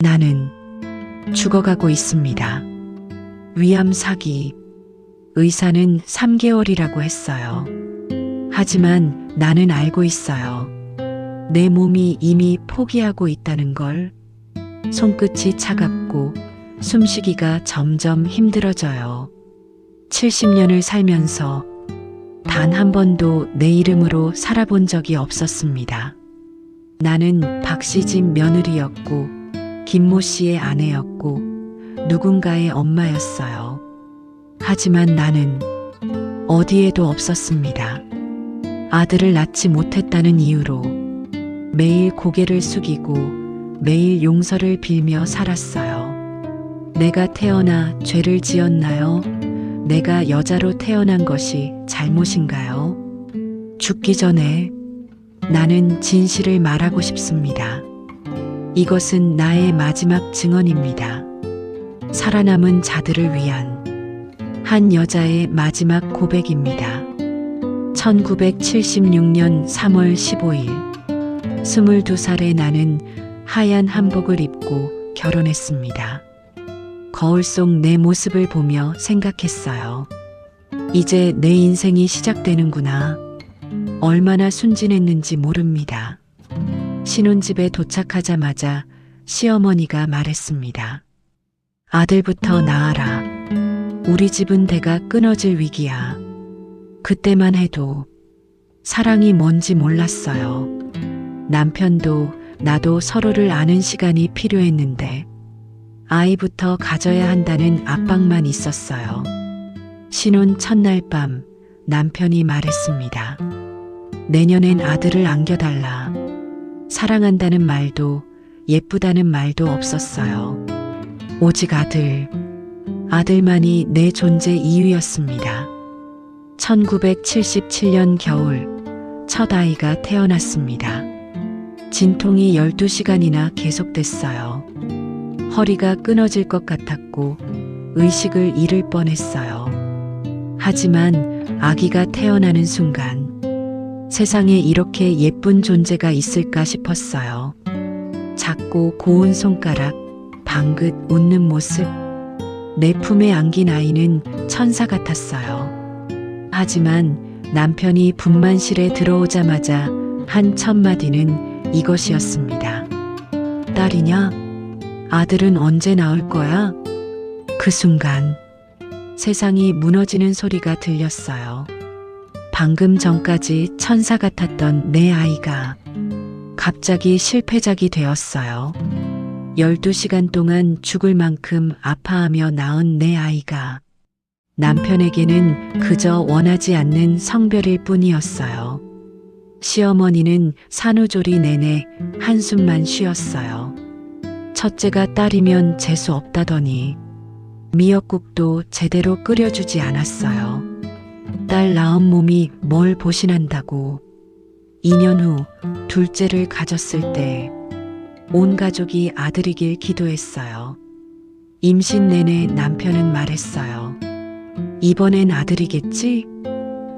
나는 죽어가고 있습니다. 위암 사기. 의사는 3개월이라고 했어요. 하지만 나는 알고 있어요. 내 몸이 이미 포기하고 있다는 걸. 손끝이 차갑고 숨쉬기가 점점 힘들어져요. 70년을 살면서 단 한 번도 내 이름으로 살아본 적이 없었습니다. 나는 박시진 며느리였고 김모 씨의 아내였고 누군가의 엄마였어요. 하지만 나는 어디에도 없었습니다. 아들을 낳지 못했다는 이유로 매일 고개를 숙이고 매일 용서를 빌며 살았어요. 내가 태어나 죄를 지었나요? 내가 여자로 태어난 것이 잘못인가요? 죽기 전에 나는 진실을 말하고 싶습니다. 이것은 나의 마지막 증언입니다. 살아남은 자들을 위한 한 여자의 마지막 고백입니다. 1976년 3월 15일 22살의 나는 하얀 한복을 입고 결혼했습니다. 거울 속 내 모습을 보며 생각했어요. 이제 내 인생이 시작되는구나. 얼마나 순진했는지 모릅니다. 신혼집에 도착하자마자 시어머니가 말했습니다. 아들부터 낳아라. 우리 집은 대가 끊어질 위기야. 그때만 해도 사랑이 뭔지 몰랐어요. 남편도 나도 서로를 아는 시간이 필요했는데 아이부터 가져야 한다는 압박만 있었어요. 신혼 첫날 밤 남편이 말했습니다. 내년엔 아들을 안겨달라. 사랑한다는 말도 예쁘다는 말도 없었어요. 오직 아들. 아들만이 내 존재 이유였습니다. 1977년 겨울 첫 아이가 태어났습니다. 진통이 12시간이나 계속됐어요. 허리가 끊어질 것 같았고 의식을 잃을 뻔했어요. 하지만 아기가 태어나는 순간 세상에 이렇게 예쁜 존재가 있을까 싶었어요. 작고 고운 손가락, 방긋 웃는 모습. 내 품에 안긴 아이는 천사 같았어요. 하지만 남편이 분만실에 들어오자마자 한 첫마디는 이것이었습니다. 딸이냐? 아들은 언제 나올 거야? 그 순간 세상이 무너지는 소리가 들렸어요. 방금 전까지 천사 같았던 내 아이가 갑자기 실패작이 되었어요. 12시간 동안 죽을 만큼 아파하며 낳은 내 아이가 남편에게는 그저 원하지 않는 성별일 뿐이었어요. 시어머니는 산후조리 내내 한숨만 쉬었어요. 첫째가 딸이면 재수 없다더니 미역국도 제대로 끓여주지 않았어요. 딸 낳은 몸이 뭘 보신한다고. 2년 후 둘째를 가졌을 때 온 가족이 아들이길 기도했어요. 임신 내내 남편은 말했어요. 이번엔 아들이겠지?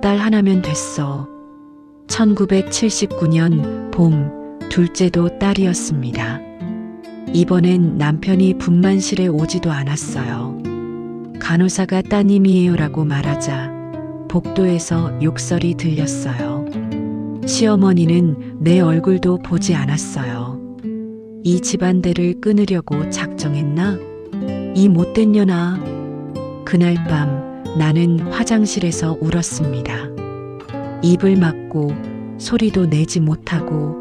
딸 하나면 됐어. 1979년 봄 둘째도 딸이었습니다. 이번엔 남편이 분만실에 오지도 않았어요. 간호사가 따님이에요라고 말하자 복도에서 욕설이 들렸어요. 시어머니는 내 얼굴도 보지 않았어요. 이 집안대를 끊으려고 작정했나? 이 못된 년아. 그날 밤 나는 화장실에서 울었습니다. 입을 막고 소리도 내지 못하고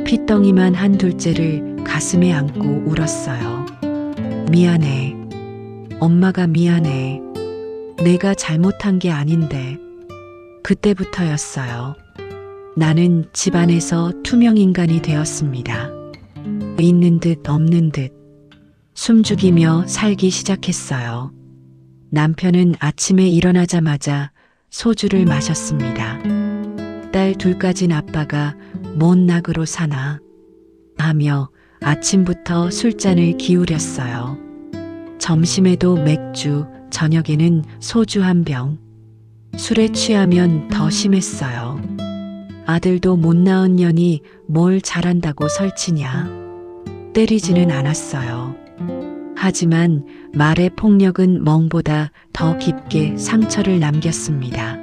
핏덩이만 한 둘째를 가슴에 안고 울었어요. 미안해. 엄마가 미안해. 내가 잘못한 게 아닌데. 그때부터였어요. 나는 집안에서 투명인간이 되었습니다. 있는 듯 없는 듯 숨죽이며 살기 시작했어요. 남편은 아침에 일어나자마자 소주를 마셨습니다. 딸 둘 가진 아빠가 뭔 낙으로 사나 하며 아침부터 술잔을 기울였어요. 점심에도 맥주, 저녁에는 소주 한 병. 술에 취하면 더 심했어요. 아들도 못 낳은 년이 뭘 잘한다고 설치냐. 때리지는 않았어요. 하지만 말의 폭력은 멍보다 더 깊게 상처를 남겼습니다.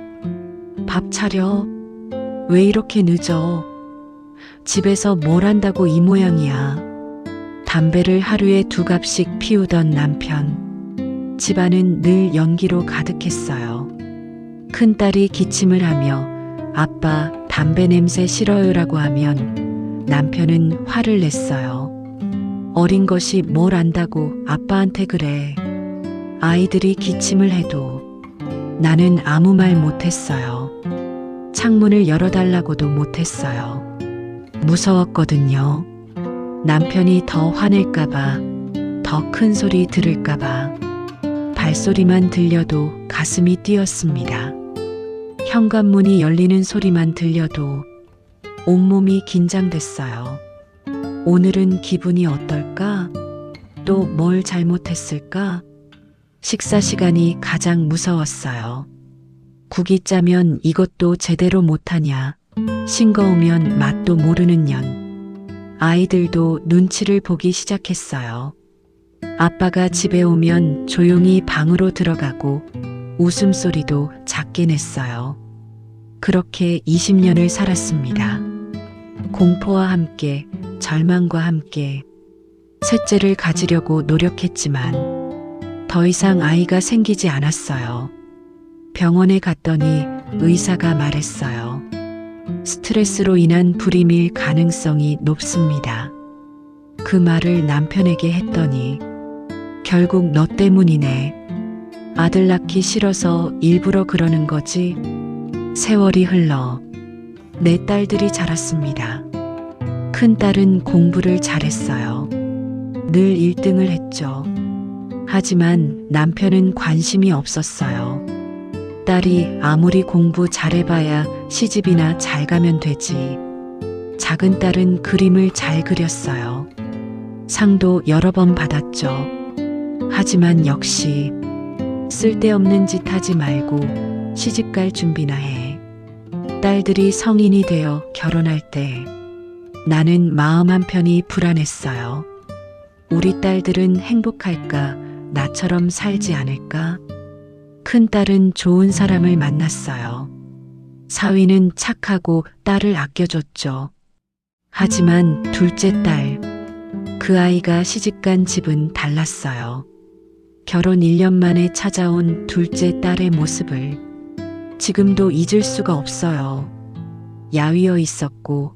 밥 차려. 왜 이렇게 늦어? 집에서 뭘 한다고 이 모양이야. 담배를 하루에 2갑씩 피우던 남편. 집안은 늘 연기로 가득했어요. 큰딸이 기침을 하며 아빠 담배 냄새 싫어요라고 하면 남편은 화를 냈어요. 어린 것이 뭘 안다고 아빠한테 그래. 아이들이 기침을 해도 나는 아무 말 못했어요. 창문을 열어달라고도 못했어요. 무서웠거든요. 남편이 더 화낼까봐, 더 큰 소리 들을까봐. 발소리만 들려도 가슴이 뛰었습니다. 현관문이 열리는 소리만 들려도 온몸이 긴장됐어요. 오늘은 기분이 어떨까? 또 뭘 잘못했을까? 식사 시간이 가장 무서웠어요. 국이 짜면 이것도 제대로 못하냐? 싱거우면 맛도 모르는 년. 아이들도 눈치를 보기 시작했어요. 아빠가 집에 오면 조용히 방으로 들어가고 웃음소리도 작게 냈어요. 그렇게 20년을 살았습니다. 공포와 함께, 절망과 함께. 셋째를 가지려고 노력했지만 더 이상 아이가 생기지 않았어요. 병원에 갔더니 의사가 말했어요. 스트레스로 인한 불임일 가능성이 높습니다. 그 말을 남편에게 했더니 결국 너 때문이네. 아들 낳기 싫어서 일부러 그러는 거지. 세월이 흘러 내 딸들이 자랐습니다. 큰딸은 공부를 잘했어요. 늘 1등을 했죠. 하지만 남편은 관심이 없었어요. 딸이 아무리 공부 잘해봐야 시집이나 잘 가면 되지. 작은 딸은 그림을 잘 그렸어요. 상도 여러 번 받았죠. 하지만 역시 쓸데없는 짓 하지 말고 시집갈 준비나 해. 딸들이 성인이 되어 결혼할 때 나는 마음 한편이 불안했어요. 우리 딸들은 행복할까? 나처럼 살지 않을까? 큰딸은 좋은 사람을 만났어요. 사위는 착하고 딸을 아껴줬죠. 하지만 둘째 딸, 그 아이가 시집간 집은 달랐어요. 결혼 1년 만에 찾아온 둘째 딸의 모습을 지금도 잊을 수가 없어요. 야위어 있었고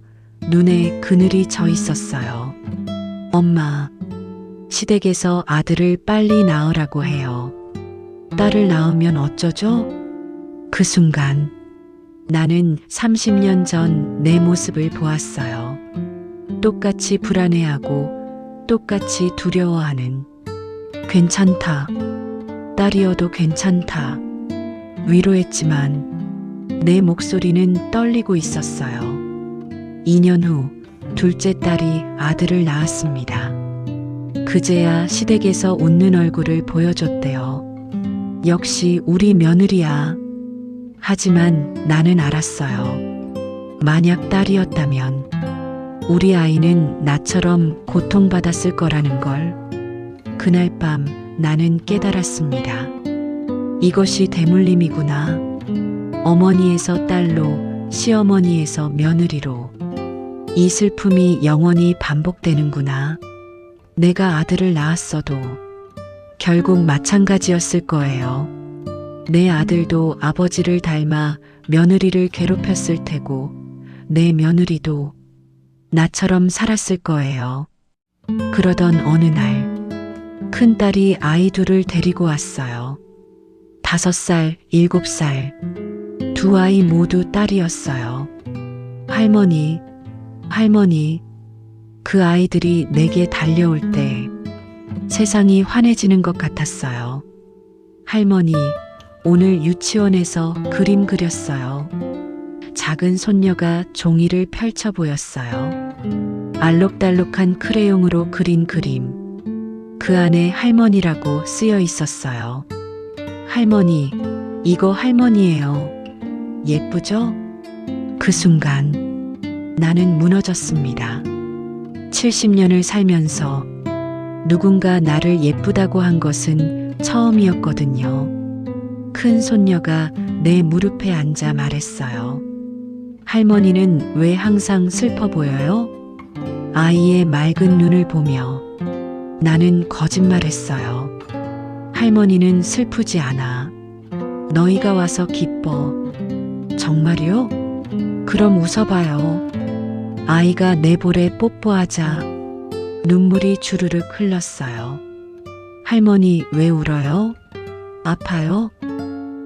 눈에 그늘이 져 있었어요. 엄마, 시댁에서 아들을 빨리 낳으라고 해요. 딸을 낳으면 어쩌죠? 그 순간 나는 30년 전 내 모습을 보았어요. 똑같이 불안해하고 똑같이 두려워하는. 괜찮다. 딸이어도 괜찮다. 위로했지만 내 목소리는 떨리고 있었어요. 2년 후 둘째 딸이 아들을 낳았습니다. 그제야 시댁에서 웃는 얼굴을 보여줬대요. 역시 우리 며느리야. 하지만 나는 알았어요. 만약 딸이었다면 우리 아이는 나처럼 고통받았을 거라는 걸. 그날 밤 나는 깨달았습니다. 이것이 대물림이구나. 어머니에서 딸로, 시어머니에서 며느리로. 이 슬픔이 영원히 반복되는구나. 내가 아들을 낳았어도 결국 마찬가지였을 거예요. 내 아들도 아버지를 닮아 며느리를 괴롭혔을 테고 내 며느리도 나처럼 살았을 거예요. 그러던 어느 날 큰딸이 아이 둘을 데리고 왔어요. 5살, 7살. 두 아이 모두 딸이었어요. 할머니, 할머니. 그 아이들이 내게 달려올 때 세상이 환해지는 것 같았어요. 할머니, 오늘 유치원에서 그림 그렸어요. 작은 손녀가 종이를 펼쳐 보였어요. 알록달록한 크레용으로 그린 그림. 그 안에 할머니라고 쓰여 있었어요. 할머니, 이거 할머니예요. 예쁘죠? 그 순간 나는 무너졌습니다. 70년을 살면서 누군가 나를 예쁘다고 한 것은 처음이었거든요. 큰 손녀가 내 무릎에 앉아 말했어요. 할머니는 왜 항상 슬퍼 보여요? 아이의 맑은 눈을 보며 나는 거짓말했어요. 할머니는 슬프지 않아. 너희가 와서 기뻐. 정말이요? 그럼 웃어봐요. 아이가 내 볼에 뽀뽀하자 눈물이 주르륵 흘렀어요. 할머니 왜 울어요? 아파요?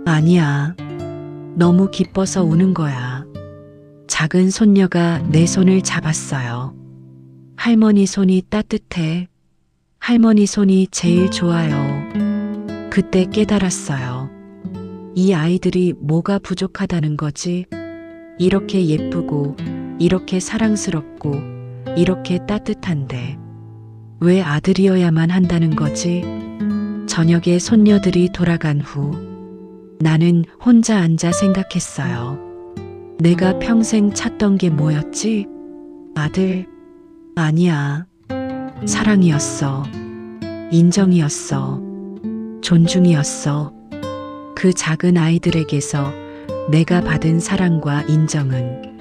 아니야. 너무 기뻐서 우는 거야. 작은 손녀가 내 손을 잡았어요. 할머니 손이 따뜻해. 할머니 손이 제일 좋아요. 그때 깨달았어요. 이 아이들이 뭐가 부족하다는 거지? 이렇게 예쁘고, 이렇게 사랑스럽고, 이렇게 따뜻한데, 왜 아들이어야만 한다는 거지? 저녁에 손녀들이 돌아간 후, 나는 혼자 앉아 생각했어요. 내가 평생 찾던 게 뭐였지? 아들? 아니야. 사랑이었어. 인정이었어. 존중이었어. 그 작은 아이들에게서 내가 받은 사랑과 인정은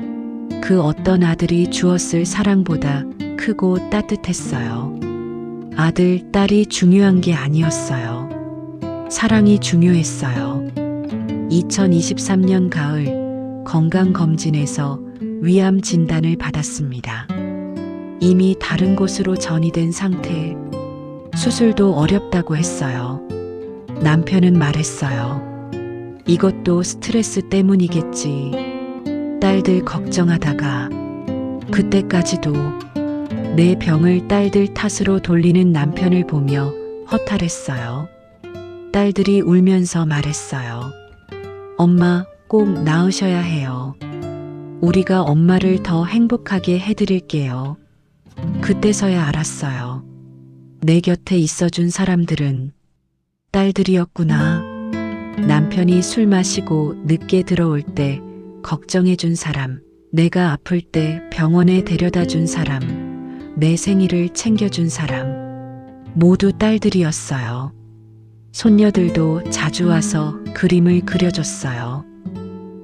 그 어떤 아들이 주었을 사랑보다 크고 따뜻했어요. 아들, 딸이 중요한 게 아니었어요. 사랑이 중요했어요. 2023년 가을 건강검진에서 위암 진단을 받았습니다. 이미 다른 곳으로 전이된 상태, 수술도 어렵다고 했어요. 남편은 말했어요. 이것도 스트레스 때문이겠지. 딸들 걱정하다가 그때까지도 내 병을 딸들 탓으로 돌리는 남편을 보며 허탈했어요. 딸들이 울면서 말했어요. 엄마, 꼭 나으셔야 해요. 우리가 엄마를 더 행복하게 해드릴게요. 그때서야 알았어요. 내 곁에 있어준 사람들은 딸들이었구나. 남편이 술 마시고 늦게 들어올 때 걱정해준 사람, 내가 아플 때 병원에 데려다 준 사람, 내 생일을 챙겨준 사람, 모두 딸들이었어요. 손녀들도 자주 와서 그림을 그려줬어요.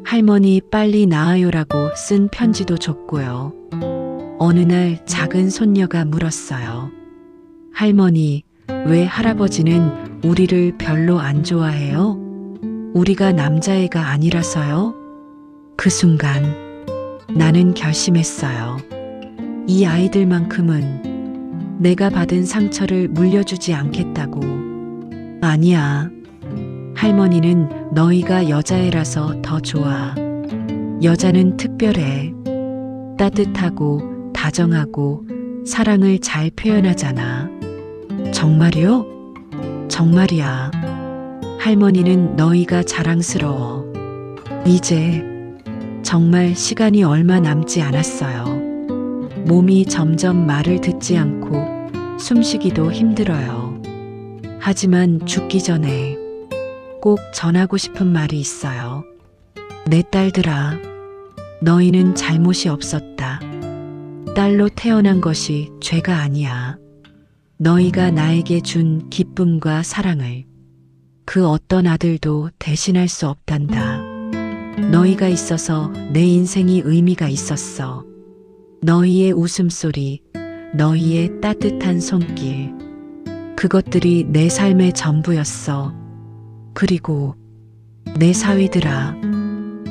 할머니 빨리 나아요라고 쓴 편지도 줬고요. 어느 날 작은 손녀가 물었어요. 할머니, 왜 할아버지는 우리를 별로 안 좋아해요? 우리가 남자애가 아니라서요? 그 순간 나는 결심했어요. 이 아이들만큼은 내가 받은 상처를 물려주지 않겠다고. 아니야. 할머니는 너희가 여자애라서 더 좋아. 여자는 특별해. 따뜻하고 다정하고 사랑을 잘 표현하잖아. 정말이요? 정말이야. 할머니는 너희가 자랑스러워. 이제 정말 시간이 얼마 남지 않았어요. 몸이 점점 말을 듣지 않고 숨쉬기도 힘들어요. 하지만 죽기 전에 꼭 전하고 싶은 말이 있어요. 내 딸들아, 너희는 잘못이 없었다. 딸로 태어난 것이 죄가 아니야. 너희가 나에게 준 기쁨과 사랑을 그 어떤 아들도 대신할 수 없단다. 너희가 있어서 내 인생이 의미가 있었어. 너희의 웃음소리, 너희의 따뜻한 손길, 그것들이 내 삶의 전부였어. 그리고 내 사위들아,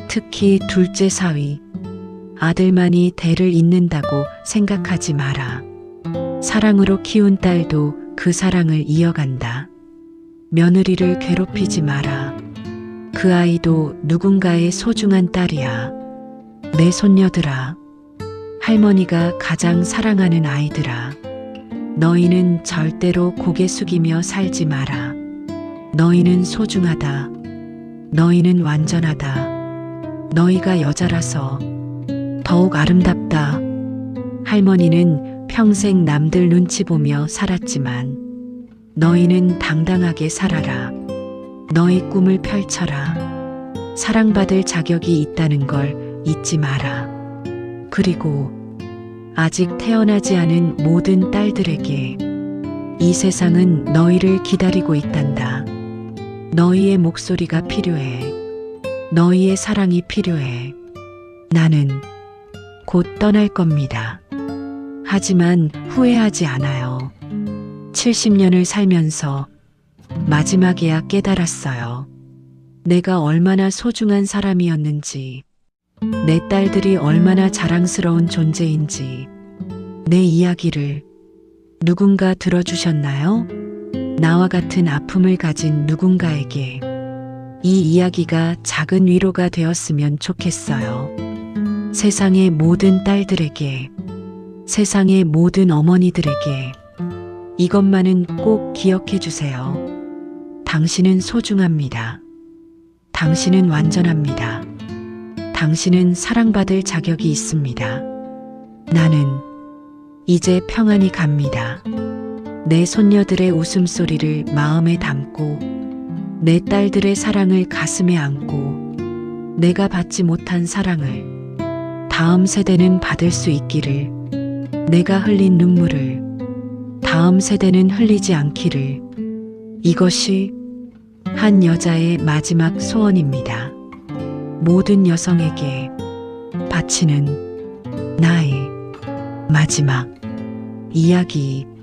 특히 둘째 사위, 아들만이 대를 잇는다고 생각하지 마라. 사랑으로 키운 딸도 그 사랑을 이어간다. 며느리를 괴롭히지 마라. 그 아이도 누군가의 소중한 딸이야. 내 손녀들아, 할머니가 가장 사랑하는 아이들아, 너희는 절대로 고개 숙이며 살지 마라. 너희는 소중하다. 너희는 완전하다. 너희가 여자라서 더욱 아름답다. 할머니는 평생 남들 눈치 보며 살았지만 너희는 당당하게 살아라. 너희 꿈을 펼쳐라. 사랑받을 자격이 있다는 걸 잊지 마라. 그리고 아직 태어나지 않은 모든 딸들에게 이 세상은 너희를 기다리고 있단다. 너희의 목소리가 필요해. 너희의 사랑이 필요해. 나는 곧 떠날 겁니다. 하지만 후회하지 않아요. 70년을 살면서 마지막에야 깨달았어요. 내가 얼마나 소중한 사람이었는지, 내 딸들이 얼마나 자랑스러운 존재인지. 내 이야기를 누군가 들어주셨나요? 나와 같은 아픔을 가진 누군가에게 이 이야기가 작은 위로가 되었으면 좋겠어요. 세상의 모든 딸들에게, 세상의 모든 어머니들에게 이것만은 꼭 기억해 주세요. 당신은 소중합니다. 당신은 완전합니다. 당신은 사랑받을 자격이 있습니다. 나는 이제 평안히 갑니다. 내 손녀들의 웃음소리를 마음에 담고, 내 딸들의 사랑을 가슴에 안고, 내가 받지 못한 사랑을 다음 세대는 받을 수 있기를, 내가 흘린 눈물을 다음 세대는 흘리지 않기를. 이것이 한 여자의 마지막 소원입니다. 모든 여성에게 바치는 나의 마지막 이야기입니다.